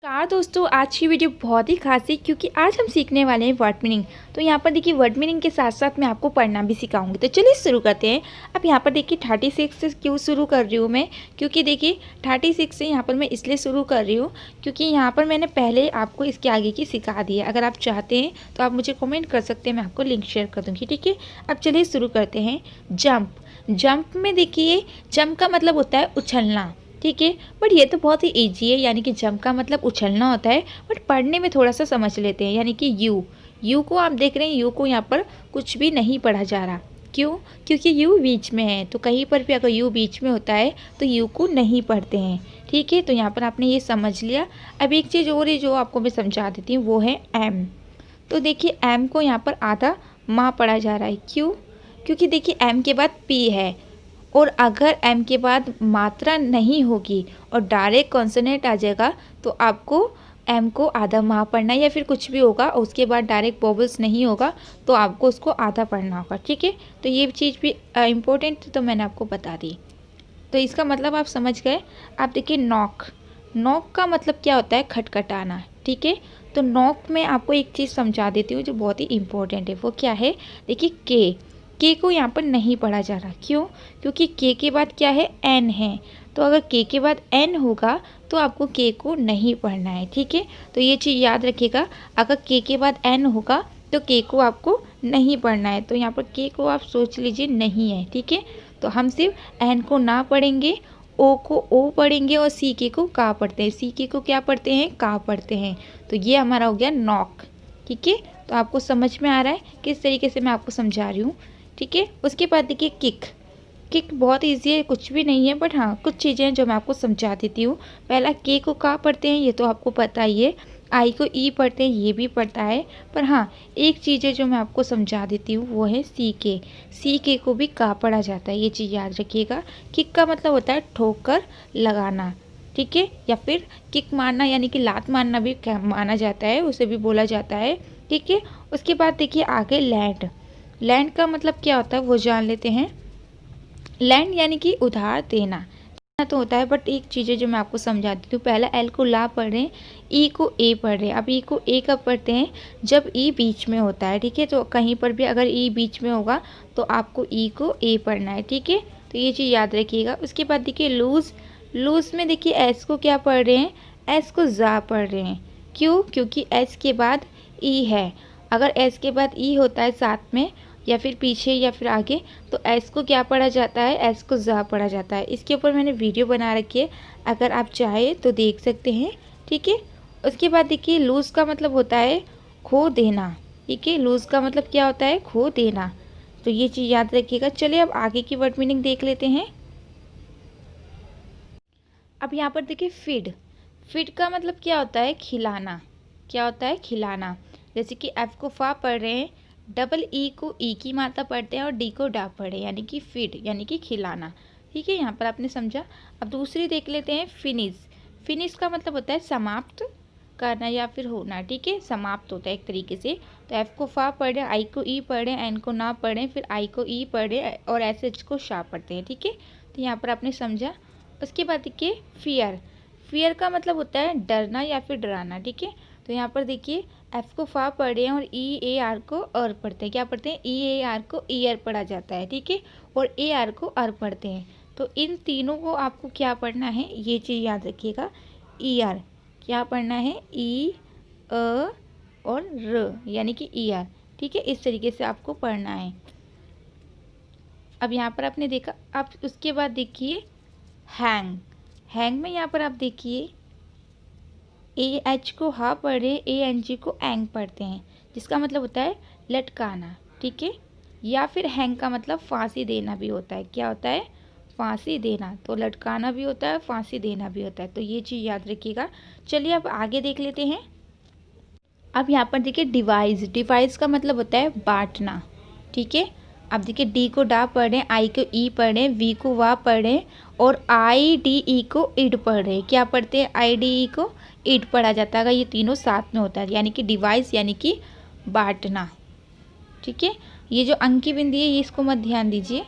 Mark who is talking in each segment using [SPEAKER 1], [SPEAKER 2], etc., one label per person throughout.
[SPEAKER 1] नमस्कार दोस्तों, आज की वीडियो बहुत ही खास है क्योंकि आज हम सीखने वाले हैं वर्ड मीनिंग। तो यहाँ पर देखिए वर्ड मीनिंग के साथ साथ मैं आपको पढ़ना भी सिखाऊंगी। तो चलिए शुरू करते हैं। अब यहाँ पर देखिए 36 से क्यों शुरू कर रही हूँ मैं, क्योंकि देखिए 36 से यहाँ पर मैं इसलिए शुरू कर रही हूँ क्योंकि यहाँ पर मैंने पहले आपको इसके आगे की सिखा दी है। अगर आप चाहते हैं तो आप मुझे कॉमेंट कर सकते हैं, मैं आपको लिंक शेयर कर दूँगी। ठीक है, अब चलिए शुरू करते हैं। जंप। जंप में देखिए जंप का मतलब होता है उछलना। ठीक है, बट ये तो बहुत ही ईजी है, यानी कि जंप का मतलब उछलना होता है। बट पढ़ने में थोड़ा सा समझ लेते हैं, यानी कि यू को आप देख रहे हैं, यू को यहाँ पर कुछ भी नहीं पढ़ा जा रहा। क्यों? क्योंकि यू बीच में है, तो कहीं पर भी अगर यू बीच में होता है तो यू को नहीं पढ़ते हैं। ठीक है, तो यहाँ पर आपने ये समझ लिया। अब एक चीज़ और है जो आपको मैं समझा देती हूँ, वो है एम। तो देखिए एम को यहाँ पर आधा माँ पढ़ा जा रहा है। क्यों? क्योंकि देखिए एम के बाद पी है, और अगर एम के बाद मात्रा नहीं होगी और डायरेक्ट कॉन्सोनेंट आ जाएगा तो आपको एम को आधा माह पढ़ना है, या फिर कुछ भी होगा और उसके बाद डायरेक्ट वोवेल्स नहीं होगा तो आपको उसको आधा पढ़ना होगा। ठीक है, तो ये चीज़ भी इम्पोर्टेंट तो मैंने आपको बता दी। तो इसका मतलब आप समझ गए। आप देखिए नॉक। नॉक का मतलब क्या होता है? खटखटाना। ठीक है, तो नॉक में आपको एक चीज़ समझा देती हूँ जो बहुत ही इम्पोर्टेंट है। वो क्या है? देखिए के को यहाँ पर नहीं पढ़ा जा रहा। क्यों? क्योंकि के बाद क्या है? एन है। तो अगर के बाद एन होगा तो आपको के को नहीं पढ़ना है। ठीक है, तो ये चीज़ याद रखिएगा। अगर के बाद एन होगा तो के को आपको नहीं पढ़ना है। तो यहाँ पर के को आप सोच लीजिए नहीं है। ठीक है, तो हम सिर्फ एन को ना पढ़ेंगे, ओ को ओ पढ़ेंगे, और सी के को का पढ़ते हैं। सी के को क्या पढ़ते हैं? का पढ़ते हैं। तो ये हमारा हो गया नॉक। ठीक है, तो आपको समझ में आ रहा है किस तरीके से मैं आपको समझा रही हूँ। ठीक है, उसके बाद देखिए किक। किक बहुत इजी है, कुछ भी नहीं है, बट हाँ कुछ चीज़ें हैं जो मैं आपको समझा देती हूँ। पहला के को का पढ़ते हैं, ये तो आपको पता ही है। आई को ई पढ़ते हैं, ये भी पढ़ता है। पर हाँ एक चीज़ है जो मैं आपको समझा देती हूँ, वो है सी के। सी के को भी का पढ़ा जाता है, ये चीज़ याद रखिएगा। किक का मतलब होता है ठोकर लगाना। ठीक है, या फिर किक मारना, यानी कि लात मारना भी माना जाता है, उसे भी बोला जाता है। ठीक है, उसके बाद देखिए आगे लैंड। लैंड का मतलब क्या होता है वो जान लेते हैं। लैंड यानी कि उधार देना तो होता है, बट एक चीज़ है जो मैं आपको समझा देती हूँ। पहला एल को ला पढ़ रहे हैं, ई को ए पढ़ रहे हैं। अब ई को ए कब पढ़ते हैं? जब ई बीच में होता है। ठीक है, तो कहीं पर भी अगर ई बीच में होगा तो आपको ई को ए पढ़ना है। ठीक है, तो ये चीज़ याद रखिएगा। उसके बाद देखिए लूज़। लूज़ में देखिए एस को क्या पढ़ रहे हैं? एस को जा पढ़ रहे हैं। क्यों? क्योंकि एस के बाद ई है। अगर एस के बाद ई होता है साथ में, या फिर पीछे या फिर आगे, तो एस को क्या पढ़ा जाता है? एस को जा पढ़ा जाता है। इसके ऊपर मैंने वीडियो बना रखी है, अगर आप चाहें तो देख सकते हैं। ठीक है, उसके बाद देखिए लूज़ का मतलब होता है खो देना। ठीक है, लूज़ का मतलब क्या होता है? खो देना। तो ये चीज़ याद रखिएगा। चलिए अब आगे की वर्ड मीनिंग देख लेते हैं। अब यहाँ पर देखिए फीड। फीड का मतलब क्या होता है? खिलाना। क्या होता है? खिलाना। जैसे कि एफ को फा पढ़ रहे हैं, डबल ई को ई की मात्रा पढ़ते हैं, और डी को डा पढ़े, यानी कि फीड यानी कि खिलाना। ठीक है, यहाँ पर आपने समझा। अब दूसरी देख लेते हैं, फिनिश। फिनिश का मतलब होता है समाप्त करना या फिर होना। ठीक है, समाप्त होता है एक तरीके से। तो एफ को फा पढ़े, आई को ई पढ़े, एन को ना पढ़ें, फिर आई को ई पढ़े, और एस एच को शा पढ़ते हैं। ठीक है, तो यहाँ पर आपने समझा। उसके बाद देखिए फियर। फियर का मतलब होता है डरना या फिर डराना। ठीक है, तो यहाँ पर देखिए एफ को फा पढ़े हैं और ई ए आर को अर पढ़ते हैं। क्या पढ़ते हैं? ई ए आर को ईयर पढ़ा जाता है। ठीक है, और ए आर को अर पढ़ते हैं। तो इन तीनों को आपको क्या पढ़ना है, ये चीज़ याद रखिएगा। ई आर क्या पढ़ना है? ई अ और र, यानी कि ई आर। ठीक है, इस तरीके से आपको पढ़ना है। अब यहाँ पर आपने देखा। आप उसके बाद देखिए हैंग। हैंग में यहाँ पर आप देखिए ए एच को हा पढ़े, ए एन जी को एंग पढ़ते हैं, जिसका मतलब होता है लटकाना। ठीक है, या फिर हैंग का मतलब फांसी देना भी होता है। क्या होता है? फांसी देना। तो लटकाना भी होता है, फांसी देना भी होता है। तो ये चीज़ याद रखिएगा। चलिए अब आगे देख लेते हैं। अब यहाँ पर देखिए डिवाइस। डिवाइस का मतलब होता है बांटना। ठीक है, अब देखिए डी को डा पढ़ें, आई को ई पढ़ें, वी को वा पढ़ें, और आई डी ई को इड पढ़ें। क्या पढ़ते हैं? आई डी ई को इड पढ़ा जाता है। ये तीनों साथ में होता है, यानी कि डिवाइस यानी कि बांटना। ठीक है, ये जो अंक की बिंदी है ये इसको मत ध्यान दीजिए।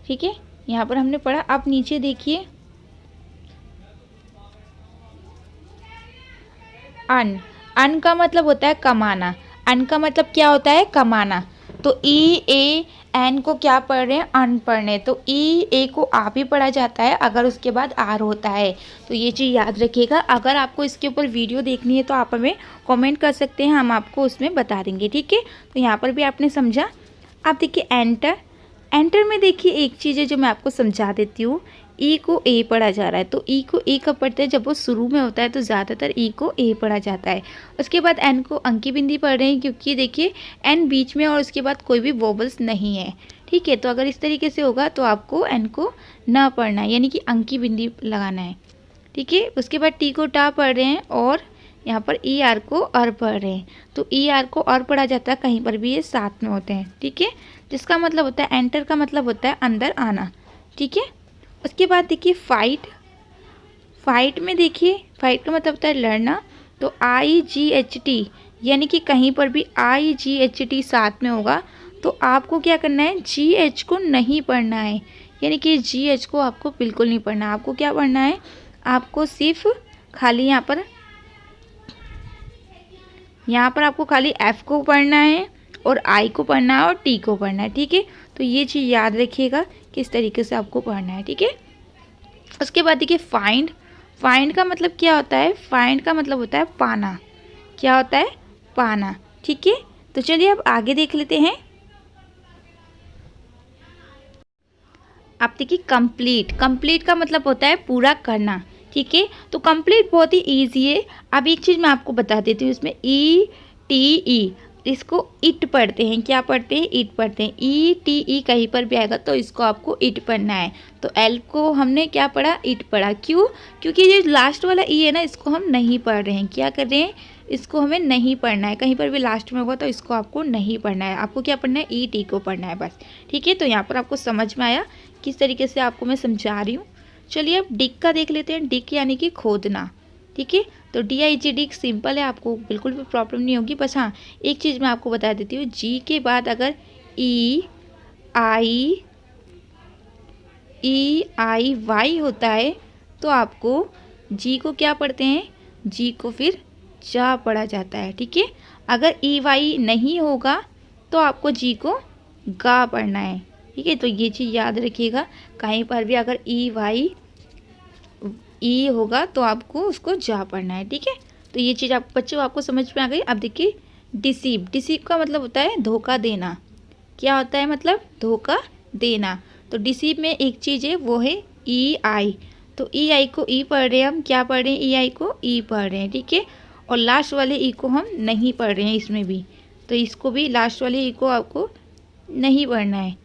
[SPEAKER 1] ठीक है, यहाँ पर हमने पढ़ा। अब नीचे देखिए अन। अन का मतलब होता है कमाना। अन का मतलब क्या होता है? कमाना। तो ई ए एन को क्या पढ़ रहे हैं? अन पढ़ रहे हैं। तो ई ए को आप ही पढ़ा जाता है अगर उसके बाद आर होता है। तो ये चीज़ याद रखिएगा। अगर आपको इसके ऊपर वीडियो देखनी है तो आप हमें कमेंट कर सकते हैं, हम आपको उसमें बता देंगे, ठीक है। तो यहाँ पर भी आपने समझा। आप देखिए एंटर। एंटर में देखिए एक चीज़ है जो मैं आपको समझा देती हूँ। ई को ए पढ़ा जा रहा है, तो ई को ए कब पढ़ते हैं? जब वो शुरू में होता है तो ज़्यादातर ई को ए पढ़ा जाता है। उसके बाद एन को अंकी बिंदी पढ़ रहे हैं क्योंकि देखिए एन बीच में और उसके बाद कोई भी वोबल्स नहीं है, ठीक है। तो अगर इस तरीके से होगा तो आपको एन को ना पढ़ना है, यानी कि अंकी बिंदी लगाना है, ठीक है। उसके बाद टी को टा पढ़ रहे हैं और यहाँ पर ई आर को अर पढ़ रहे हैं। तो ई आर को अर पढ़ा जाता है, कहीं पर भी ये साथ में होते हैं, ठीक है। जिसका मतलब होता है एंटर का मतलब होता है अंदर आना, ठीक है। उसके बाद देखिए फाइट। फाइट में देखिए फाइट का मतलब होता है लड़ना। तो आई जी एच टी, यानी कि कहीं पर भी आई जी एच टी साथ में होगा तो आपको क्या करना है? जी एच को नहीं पढ़ना है, यानी कि जी एच को आपको बिल्कुल नहीं पढ़ना है। आपको क्या पढ़ना है? आपको सिर्फ खाली यहाँ पर आपको खाली एफ को पढ़ना है और आई को पढ़ना है और टी को पढ़ना है, ठीक है। तो ये चीज़ याद रखिएगा किस तरीके से आपको पढ़ना है, ठीक है। उसके बाद देखिए फाइंड। फाइंड का मतलब क्या होता है? फाइंड का मतलब होता है पाना। क्या होता है? पाना, ठीक है। तो चलिए अब आगे देख लेते हैं। आप देखिए कंप्लीट। कंप्लीट का मतलब होता है पूरा करना, ठीक है। तो कंप्लीट बहुत ही ईजी है। अब एक चीज़ मैं आपको बता देती हूँ, इसमें ई टी ई, इसको इट पढ़ते हैं। क्या पढ़ते हैं? इट पढ़ते हैं। ई टी ई कहीं पर भी आएगा तो इसको आपको इट पढ़ना है। तो एल को हमने क्या पढ़ा? इट पढ़ा। क्यों? क्योंकि ये लास्ट वाला ई है ना, इसको हम नहीं पढ़ रहे हैं। क्या कर रहे हैं? इसको हमें नहीं पढ़ना है। कहीं पर भी लास्ट में होगा तो इसको आपको नहीं पढ़ना है। आपको क्या पढ़ना है? ई टी को पढ़ना है बस, ठीक है। तो यहाँ पर आपको समझ में आया किस तरीके से आपको मैं समझा रही हूँ। चलिए अब डिक का देख लेते हैं। डिक यानी कि खोदना, ठीक है। तो D I G dig simple है, आपको बिल्कुल भी प्रॉब्लम नहीं होगी। बस हाँ, एक चीज़ मैं आपको बता देती हूँ, जी के बाद अगर ई आई वाई होता है तो आपको जी को क्या पढ़ते हैं? जी को फिर जा पढ़ा जाता है, ठीक है। अगर ई वाई नहीं होगा तो आपको जी को गा पढ़ना है, ठीक है। तो ये चीज़ याद रखिएगा, कहीं पर भी अगर ई वाई ई होगा तो आपको उसको जा पढ़ना है, ठीक है। तो ये चीज़ आप बच्चों आपको समझ में आ गई। अब देखिए डिसीव। डिसीव का मतलब होता है धोखा देना। क्या होता है? मतलब धोखा देना। तो डिसीव में एक चीज़ है वो है ई आई। तो ई आई को ई पढ़ रहे हैं हम। क्या पढ़ रहे हैं? ई आई को ई पढ़ रहे हैं, ठीक है। और लास्ट वाले ई को हम नहीं पढ़ रहे हैं इसमें भी, तो इसको भी लास्ट वाले ई को आपको नहीं पढ़ना है,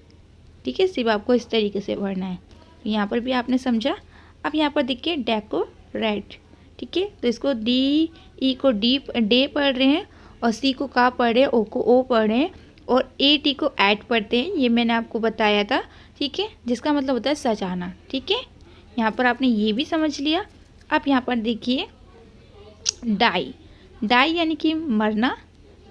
[SPEAKER 1] ठीक है। सिर्फ आपको इस तरीके से पढ़ना है। यहाँ पर भी आपने समझा। अब यहाँ पर देखिए डेकोरेट, ठीक है। तो इसको डी ई को डी डे पढ़ रहे हैं और सी को का पढ़ रहे हैं, ओ को ओ पढ़ रहे हैं और ए टी को ऐड पढ़ते हैं। ये मैंने आपको बताया था, ठीक है, जिसका मतलब होता है सजाना, ठीक है। यहाँ पर आपने ये भी समझ लिया। अब यहाँ पर देखिए डाई। डाई यानी कि मरना,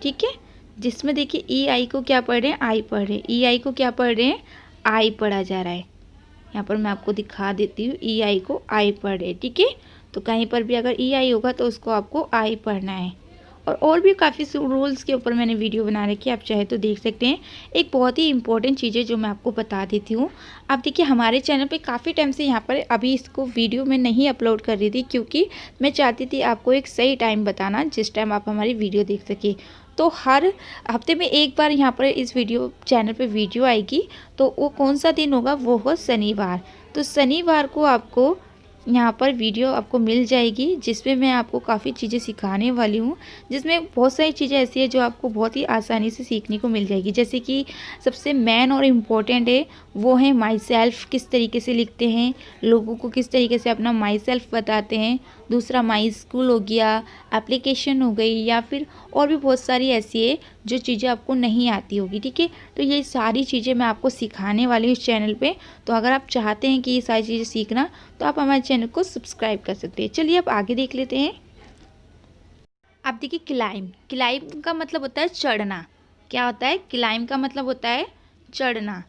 [SPEAKER 1] ठीक है। जिसमें देखिए ई आई को क्या पढ़ रहे हैं? आई पढ़ रहे हैं। ई आई को क्या पढ़ रहे हैं? आई पढ़ा जा रहा है। यहाँ पर मैं आपको दिखा देती हूँ, ई आई को आई पढ़ रहे हैं, ठीक है। तो कहीं पर भी अगर ई आई होगा तो उसको आपको आई पढ़ना है। और भी काफ़ी रूल्स के ऊपर मैंने वीडियो बना रखी है, आप चाहे तो देख सकते हैं। एक बहुत ही इंपॉर्टेंट चीज़ है जो मैं आपको बता देती हूँ। आप देखिए हमारे चैनल पे काफ़ी टाइम से यहाँ पर अभी इसको वीडियो में नहीं अपलोड कर रही थी, क्योंकि मैं चाहती थी आपको एक सही टाइम बताना जिस टाइम आप हमारी वीडियो देख सकें। तो हर हफ्ते में एक बार यहाँ पर इस वीडियो चैनल पे वीडियो आएगी। तो वो कौन सा दिन होगा? वो होगा शनिवार। तो शनिवार को आपको यहाँ पर वीडियो आपको मिल जाएगी, जिसमें मैं आपको काफ़ी चीज़ें सिखाने वाली हूँ, जिसमें बहुत सारी चीज़ें ऐसी है जो आपको बहुत ही आसानी से सीखने को मिल जाएगी। जैसे कि सबसे मेन और इम्पॉर्टेंट है वो है माई सेल्फ, किस तरीके से लिखते हैं, लोगों को किस तरीके से अपना माई सेल्फ बताते हैं। दूसरा माई स्कूल हो गया, एप्लीकेशन हो गई, या फिर और भी बहुत सारी ऐसी है जो चीज़ें आपको नहीं आती होगी, ठीक है। तो ये सारी चीज़ें मैं आपको सिखाने वाली हूँ इस चैनल पे। तो अगर आप चाहते हैं कि ये सारी चीज़ें सीखना तो आप हमारे चैनल को सब्सक्राइब कर सकते हैं। चलिए अब आगे देख लेते हैं। अब देखिए क्लाइम। क्लाइम का मतलब होता है चढ़ना। क्या होता है? क्लाइम का मतलब होता है चढ़ना,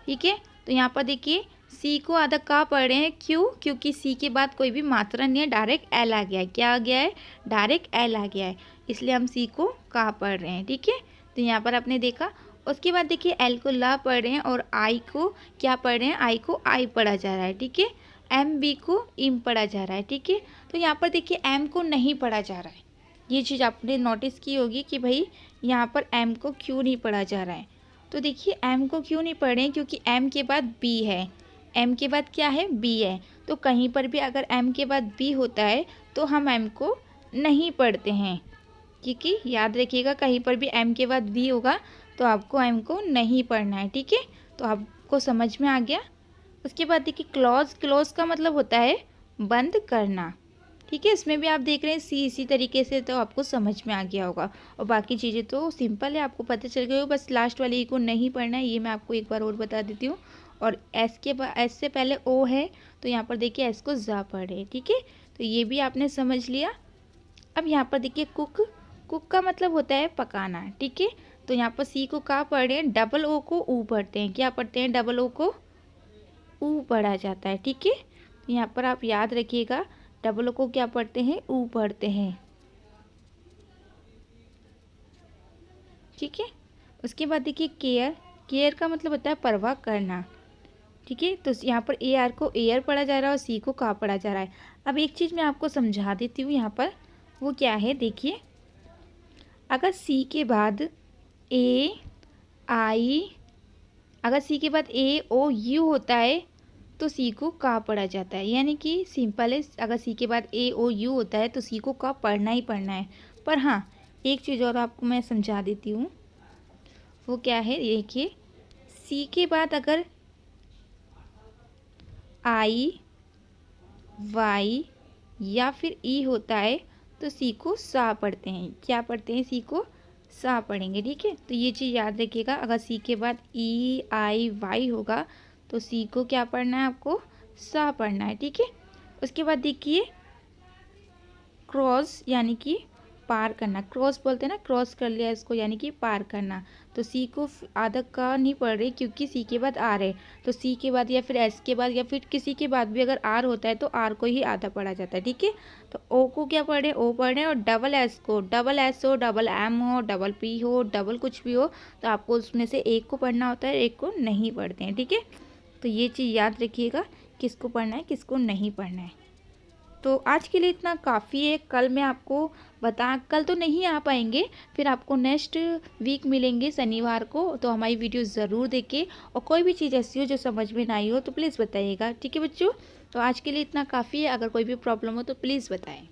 [SPEAKER 1] ठीक है। तो यहाँ पर देखिए सी को आधा का पढ़ रहे हैं, क्यों? क्योंकि सी के बाद कोई भी मात्रा नहीं है, डायरेक्ट एल आ गया है। क्या आ गया है? डायरेक्ट एल आ गया है, इसलिए हम सी को का पढ़ रहे हैं। ठीक है, तो यहाँ पर आपने देखा। उसके बाद देखिए एल को ला पढ़ रहे हैं और आई को क्या पढ़ रहे हैं? आई को आई पढ़ा जा रहा है। ठीक है, एम बी को इम पढ़ा जा रहा है। ठीक है, तो यहाँ पर देखिए एम को नहीं पढ़ा जा रहा है। ये चीज़ आपने नोटिस की होगी कि भाई यहाँ पर एम को क्यों नहीं पढ़ा जा रहा है। तो देखिए एम को क्यों नहीं पढ़ रहे हैं? क्योंकि एम के बाद बी है। एम के बाद क्या है? बी है। तो कहीं पर भी अगर एम के बाद बी होता है तो हम एम को नहीं पढ़ते हैं। क्योंकि याद रखिएगा, कहीं पर भी एम के बाद बी होगा तो आपको एम को नहीं पढ़ना है। ठीक है, तो आपको समझ में आ गया। उसके बाद देखिए क्लॉज, क्लॉज का मतलब होता है बंद करना। ठीक है, इसमें भी आप देख रहे हैं सी इसी तरीके से, तो आपको समझ में आ गया होगा। और बाकी चीज़ें तो सिंपल है, आपको पता चल गई हो। बस लास्ट वाली को नहीं पढ़ना है, ये मैं आपको एक बार और बता देती हूँ। और एस के बाद, एस से पहले ओ है तो यहाँ पर देखिए एस को जा पढ़े। ठीक है, तो ये भी आपने समझ लिया। अब यहाँ पर देखिए कुक, कुक का मतलब होता है पकाना। ठीक है, तो यहाँ पर सी को का पढ़े हैं, डबल ओ को ऊ पढ़ते हैं। क्या पढ़ते हैं? डबल ओ को ऊ पढ़ा जाता है। ठीक है, तो यहाँ पर आप याद रखिएगा, डबल ओ को क्या पढ़ते हैं? ऊ पढ़ते हैं। ठीक है, उसके बाद देखिए केयर, केयर का मतलब होता है परवाह करना। ठीक है, तो यहाँ पर ए आर को एयर पढ़ा जा रहा है और सी को का पढ़ा जा रहा है। अब एक चीज़ मैं आपको समझा देती हूँ यहाँ पर, वो क्या है देखिए। अगर सी के बाद ए आई, अगर सी के बाद ए ओ यू होता है तो सी को का पढ़ा जाता है। यानी कि सिंपल है, अगर सी के बाद ए ओ यू होता है तो सी को का पढ़ना ही पढ़ना है। पर हाँ, एक चीज़ और आपको मैं समझा देती हूँ, वो क्या है देखिए। सी के बाद अगर आई वाई या फिर ई होता है तो सी को सा पढ़ते हैं। क्या पढ़ते हैं? सी को सा पढ़ेंगे। ठीक है, तो ये चीज़ याद रखिएगा, अगर सी के बाद ई आई वाई होगा तो सी को क्या पढ़ना है? आपको सा पढ़ना है। ठीक है, उसके बाद देखिए क्रॉस, यानी कि पार करना। क्रॉस बोलते हैं ना, क्रॉस कर लिया इसको, यानी कि पार करना। तो सी को आधा का नहीं पढ़ रही क्योंकि सी के बाद आर है। तो सी के बाद या फिर एस के बाद या फिर किसी के बाद भी अगर आर होता है तो आर को ही आधा पढ़ा जाता है। ठीक है, तो ओ को क्या पढ़ रहे? ओ पढ़ रहे हैं। और डबल एस को, डबल एस हो, डबल एम हो, डबल पी हो, डबल कुछ भी हो, तो आपको उसमें से एक को पढ़ना होता है, एक को नहीं पढ़ते हैं। ठीक है, तो ये चीज़ याद रखिएगा, किसको पढ़ना है किसको नहीं पढ़ना है। तो आज के लिए इतना काफ़ी है। कल मैं आपको कल तो नहीं आ पाएंगे, फिर आपको नेक्स्ट वीक मिलेंगे शनिवार को। तो हमारी वीडियो ज़रूर देखें, और कोई भी चीज़ ऐसी हो जो समझ में ना आई हो तो प्लीज़ बताइएगा। ठीक है बच्चों, तो आज के लिए इतना काफ़ी है। अगर कोई भी प्रॉब्लम हो तो प्लीज़ बताएं।